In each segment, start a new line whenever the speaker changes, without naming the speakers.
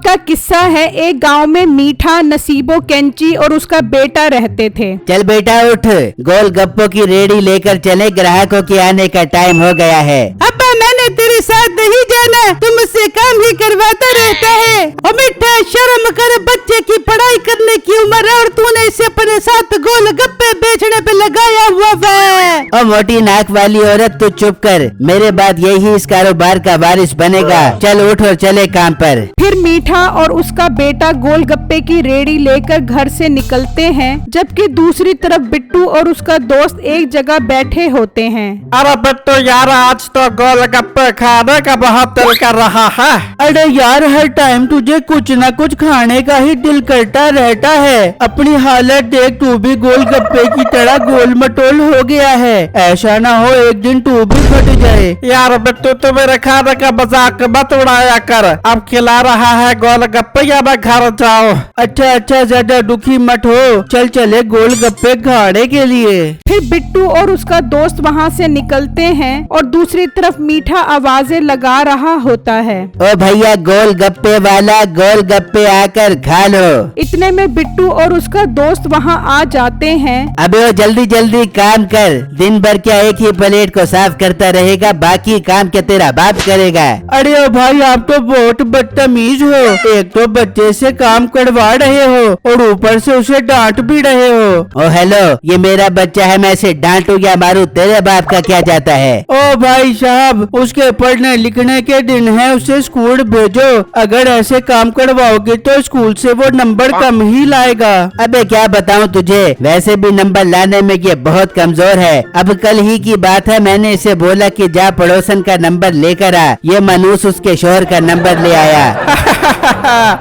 का किस्सा है। एक गांव में मीठा, नसीबो, कैंची और उसका बेटा रहते थे।
चल बेटा उठ, गोलगप्पों की रेडी लेकर चले, ग्राहकों के आने का टाइम हो गया है।
अब्बा मैंने तेरे साथ नहीं जाना, तुम मुझसे काम ही करवाता रहता है। और मिठा शर्म कर, बच्चे की पढ़ाई करने की उम्र है और तूने इसे अपने साथ गोलगप्पे बेचने पे लगाया हुआ है।
और मोटी नाक वाली औरत तू चुप कर, मेरे बाद यही इस कारोबार का वारिस बनेगा। चल उठ और चले काम पर।
फिर मीठा और उसका बेटा गोलगप्पे की रेडी लेकर घर से निकलते हैं, जबकि दूसरी तरफ बिट्टू और उसका दोस्त एक जगह बैठे होते हैं।
अरे बिट्टू यार, आज तो गोलगप्पे खाने का बहुत दिल कर रहा है।
अरे यार, हर टाइम तुझे कुछ न कुछ खाने का ही दिल करता रहता है। अपनी हालत देख, तू भी गोलगप्पे की तरह गोल मटोल हो गया है। ऐसा ना हो एक दिन तू भी फट जाए।
यार बिट्टू, तू मेरे खाने का मजाक मत उड़ाया कर। अब खिला रहा है गोलगप्पे या मैं घर जाऊं?
अच्छा, ज्यादा दुखी मत हो, चल चले गोलगप्पे खाने के लिए।
फिर बिट्टू और उसका दोस्त वहाँ से निकलते हैं और दूसरी तरफ मीठा आवाजें लगा रहा होता है।
ओ भैया गोलगप्पे वाला, गोलगप्पे आकर खा लो।
इतने में बिट्टू और उसका दोस्त वहाँ आ जाते हैं।
अबे ओ जल्दी जल्दी काम कर, दिन भर क्या एक ही प्लेट को साफ करता रहेगा, बाकी काम क्या तेरा बाप करेगा?
अरे ओ भाई, आप तो बहुत बदतमीज हो। एक तो बच्चे से काम करवा रहे हो और ऊपर से उसे डांट भी रहे हो।
ओ हेलो, ये मेरा बच्चा है, मैं इसे डांटू या मारू, तेरे बाप का क्या जाता है?
ओ भाई साहब, उसके पढ़ने लिखने के दिन है, उसे स्कूल भेजो। अगर ऐसे काम करवाओगे तो स्कूल से वो नंबर कम ही लाएगा।
अबे क्या बताऊं तुझे, वैसे भी नंबर लाने में ये बहुत कमजोर है। अब कल ही की बात है, मैंने इसे बोला कि जा पड़ोसन का नंबर लेकर आ, ये मनूस उसके शोहर का नंबर ले आया।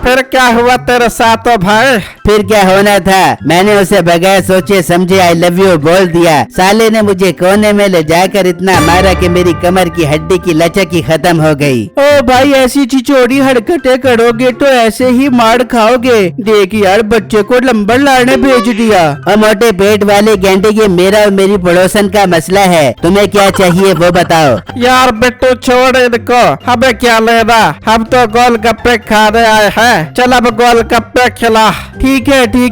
फिर क्या हुआ तेरे साथ भाई?
फिर क्या होना था, मैंने उसे बगैर सोचे समझे आई लव यू बोल दिया। साले ने मुझे कोने में ले जाकर इतना मारा कि मेरी कमर की हड्डी की लचक ही खत्म हो गई।
ओ भाई, ऐसी छिछोरी हरकतें करोगे तो ऐसे ही मार खाओगे। देख यार, बच्चे को नंबर लाने भेज दिया।
और मोटे पेट वाले गेंडे, ये मेरा और मेरी पड़ोसन का मसला है, तुम्हें क्या चाहिए वो बताओ।
यार बिट्टू छोड़ इनको, हमें क्या लेना, हम तो गोलगप्पे खाने आए हैं। चल अब गोलगप्पे खिला।
ठीक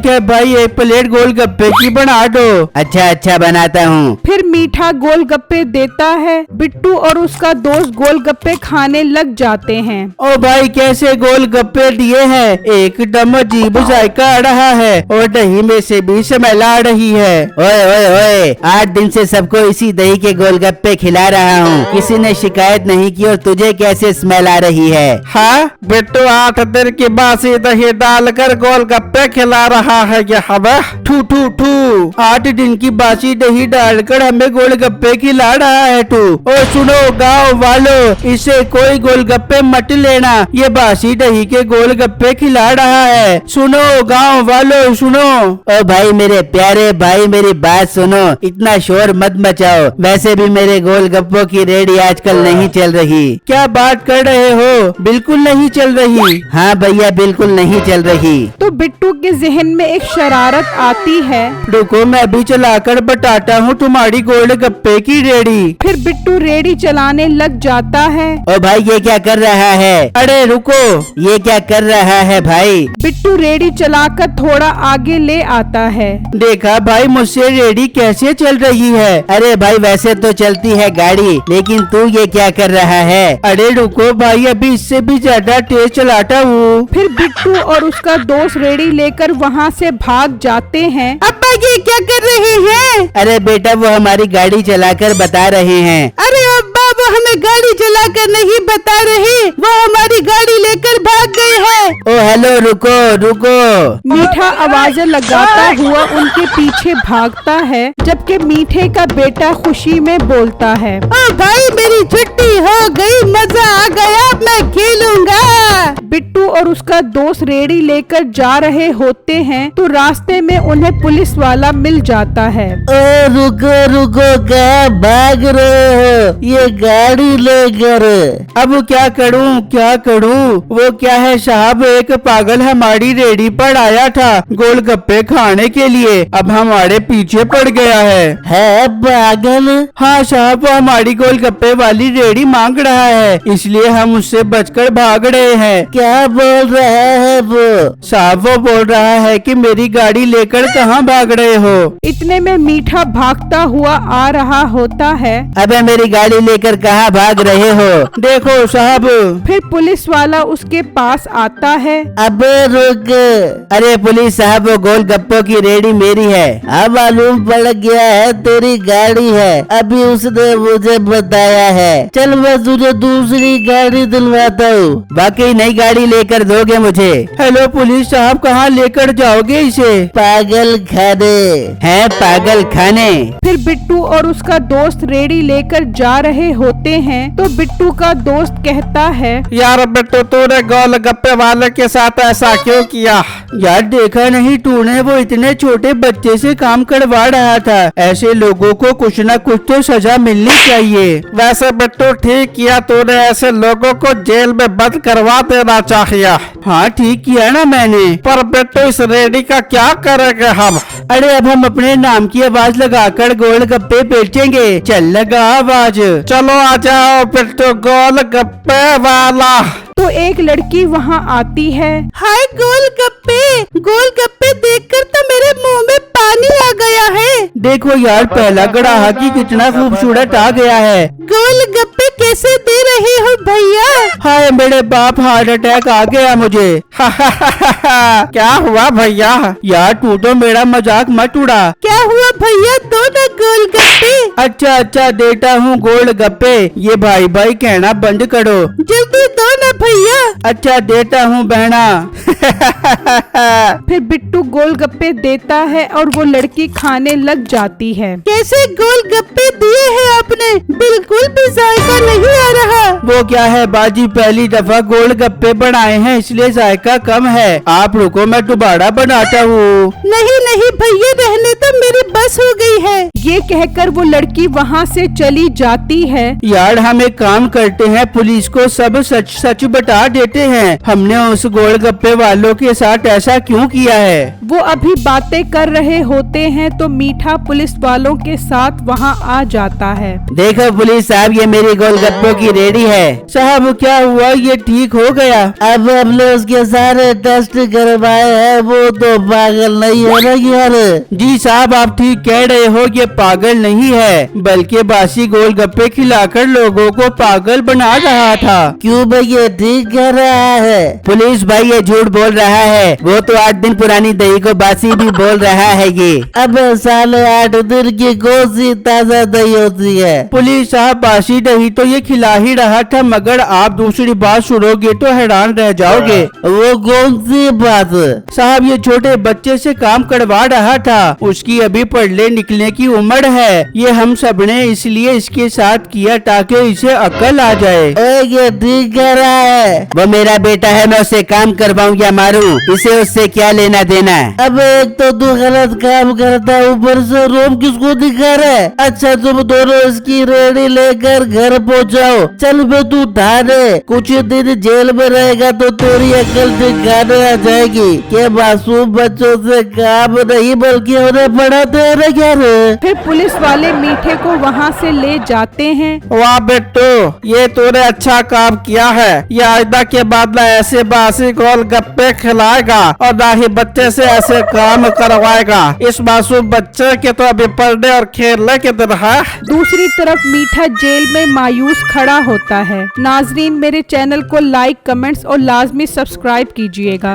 है भाई, एक प्लेट गोलगप्पे की बना दो।
अच्छा बनाता हूँ।
फिर मीठा गोलगप्पे देता है। बिट्टू और उसका दोस्त गोलगप्पे खाने लग जाते हैं।
ओ भाई, कैसे गोलगप्पे दिए हैं, एकदम अजीब जायका आ रहा है और दही में से भी स्मेल आ रही है।
ओए 8 दिन से सबको इसी दही के गोलगप्पे खिला रहा हूँ, किसी ने शिकायत नहीं की और तुझे कैसे स्मेल आ रही है?
हाँ बिट्टू, 8 दिन की बासी दही डालकर गोलगप्पे खिला रहा है ये हमें।
ठू 8 दिन की बासी दही डालकर हमें गोलगप्पे खिला रहा है तू। और सुनो गाँव वालों, इसे कोई गोलगप्पे मत लेना, ये बासी दही के गोलगप्पे खिला रहा है। सुनो गाँव वालों, सुनो।
ओ भाई मेरे प्यारे भाई, मेरी बात सुनो, इतना शोर मत मचाओ। वैसे भी मेरे गोलगप्पों की रेडी आजकल नहीं चल रही।
क्या बात कर रहे हो, बिल्कुल नहीं चल रही?
हाँ भैया, बिल्कुल नहीं चल रही।
तो बिट्टू के जहन में एक शरारत आती है।
रुको, मैं भी चलाकर बताता हूँ तुम्हारी गोलगप्पे की रेडी।
फिर बिट्टू रेडी चलाने लग जाता है।
ओ भाई, ये क्या कर रहा है?
अरे रुको,
ये क्या कर रहा है भाई?
बिट्टू रेडी चलाकर थोड़ा आगे ले आता है।
देखा भाई, मुझसे रेडी कैसे चल रही है?
अरे भाई, वैसे तो चलती है गाड़ी, लेकिन तू ये क्या कर रहा है?
अरे रुको भाई, अभी इससे भी ज्यादा तेज चलाता हूँ।
फिर बिट्टू और उसका दोस्त रेडी लेकर वहाँ से भाग जाते हैं।
अब्बा ये क्या कर रहे हैं?
अरे बेटा, वो हमारी गाड़ी चलाकर बता रहे हैं।
अरे अब्बा, वो हमें गाड़ी चलाकर नहीं बता रहे, वो हमारी गाड़ी लेकर भाग गए हैं।
ओ हेलो, रुको।
मीठा आवाजें लगाता हुआ उनके पीछे भागता है, जबकि मीठे का बेटा खुशी में बोलता है,
ओ भाई, मेरी छुट्टी हो गई, मजा आ गया, मैं खेलूंगा।
बिट्टू और उसका दोस्त रेडी लेकर जा रहे होते हैं तो रास्ते में उन्हें पुलिस वाला मिल जाता है।
ओ रुको, क्या भाग रहे हो? ये गाड़ी लेकर।
अब क्या करूं? वो क्या है साहब, एक पागल हमारी रेडी पर आया था गोलगप्पे खाने के लिए, अब हमारे पीछे पड़ गया है
पागल?
हाँ साहब, वो हमारी गोलगप्पे वाली रेडी मांग रहा है, इसलिए हम उससे बचकर भाग रहे हैं।
क्या बोल बोल रहा है वो?
साहब वो बोल रहा है कि मेरी गाड़ी लेकर कहाँ भाग रहे हो।
इतने में मीठा भागता हुआ आ रहा होता है।
अबे मेरी गाड़ी लेकर कहाँ भाग रहे हो?
देखो साहब।
फिर पुलिस वाला उसके पास आता है।
अबे रुक, अरे पुलिस साहब वो गोलगप्पों की रेडी मेरी है। अब मालूम पड़ गया है तेरी गाड़ी है, अभी उसने मुझे बताया है। चल मैं तुझे दूसरी गाड़ी दिलवाता हूँ, बाकी नई गाड़ी लेकर दोगे मुझे?
हेलो पुलिस साहब, कहाँ लेकर जाओगे इसे?
पागल खाने है, पागल खाने।
फिर बिट्टू और उसका दोस्त रेडी लेकर जा रहे होते हैं तो बिट्टू का दोस्त कहता है,
यार बिट्टू तूने गोलगप्पे वाले के साथ ऐसा क्यों किया? यार देखा नहीं तूने, वो इतने छोटे बच्चे से काम करवा रहा था। ऐसे लोगों को कुछ न कुछ तो सजा मिलनी चाहिए। वैसे बिट्टू ठीक किया तूने, ऐसे लोगों को जेल में बंद करवा देना चाहिए। हाँ ठीक किया ना मैंने। पर बिट्टू इस रेडी का क्या करेंगे हम?
अरे अब हम अपने नाम की आवाज लगाकर गोलगप्पे बेचेंगे। चल लगा आवाज।
चलो आ जाओ बिट्टू गोलगप्पे वाला।
तो एक लड़की वहाँ आती है।
हाय गोलगप्पे, गोलगप्पे देखकर तो मेरे मुंह में पानी आ गया है।
देखो यार पहला ग्राहक ही कितना खूबसूरत आ गया है।
गोलगप्पे कैसे दे रहे हो भैया?
हाय मेरे बाप, हार्ट अटैक आ गया मुझे। क्या हुआ भैया? यार तू तो मेरा मजाक मत उड़ा।
क्या हुआ भैया, दो ना गोलगप्पे।
अच्छा अच्छा देता हूँ गोलगप्पे। ये भाई भाई कहना बंद करो।
जल्दी दो ना भैया।
अच्छा देता हूँ बहना।
फिर बिट्टू गोलगप्पे देता है और वो लड़की खाने लग जाती है।
कैसे गोलगप्पे दिए हैं आपने, बिल्कुल भी जायका नहीं आ रहा।
वो क्या है बाजी, पहली दफा गोलगप्पे बनाए हैं इसलिए जायका कम है। आप रुको मैं दोबारा बनाता हूँ।
नहीं नहीं भैया, रहने तो मेरी बस हो गई है।
ये कहकर वो लड़की वहाँ से चली जाती है।
यार हम एक काम करते हैं, पुलिस को सब सच सच बता देते हैं। हमने उस गोलगप्पे वालों के साथ ऐसा क्यों किया है।
वो अभी बातें कर रहे होते हैं तो मीठा पुलिस वालों के साथ वहाँ आ जाता है।
देखो पुलिस साहब, ये मेरी गोलगप्पों की रेडी है।
साहब क्या हुआ, ये ठीक हो गया?
अब हमने उसके सारे टेस्ट करवाए हैं, वो तो पागल नहीं है ना यार।
जी साहब आप ठीक कह रहे हो, ये पागल नहीं है बल्कि बासी गोलगप्पे खिलाकर लोगों को पागल बना रहा था।
क्यों भाई, ये ठीक कह रहा है? पुलिस भाई ये झूठ बोल रहा है, वो तो 8 दिन पुरानी दही को बासी भी बोल रहा है ये। अब साले 8 दिन की कौन सी ताजा दही होती है?
पुलिस साहब बासी दही तो ये खिला ही रहा था, मगर आप दूसरी बात सुनोगे तो हैरान रह जाओगे।
वो कौन सी बात?
साहब ये छोटे बच्चे से काम करवा रहा था, उसकी अभी पढ़ने निकलने की उम्र है। ये हम सब ने इसलिए इसके साथ किया ताकि इसे अकल आ जाए।
ये ठीक कह रहा है। वो मेरा बेटा है, मैं उसे काम करवाऊं या मारूं, इसे उससे क्या लेना देना है? अब एक तो तू गलत काम करता है, ऊपर से रोम किसको दिखा रहा है? अच्छा तुम दोनों इसकी रेडी लेकर घर पहुंचाओ। चल बे तू थाने, कुछ दिन जेल में रहेगा तो तेरी अकल ठिकाने आ जाएगी। के मासूम बच्चों से काम नहीं बल्कि उन्हें पढ़ाते हैं ना यार।
फिर पुलिस वाले मीठे को वहाँ से ले जाते हैं।
वाह बेटो, ये तूने अच्छा काम किया है। ये आइंदा के बाद ना ऐसे बासी गोलगप्पे खिलाएगा और ना ही बच्चे से ऐसे काम करवाएगा। इस मासूम बच्चे के तो अभी पढ़ने और खेलने के दिन है।
दूसरी तरफ मीठा जेल में मायूस खड़ा होता है। नाजरीन मेरे चैनल को लाइक, कमेंट्स और लाजमी सब्सक्राइब कीजिएगा।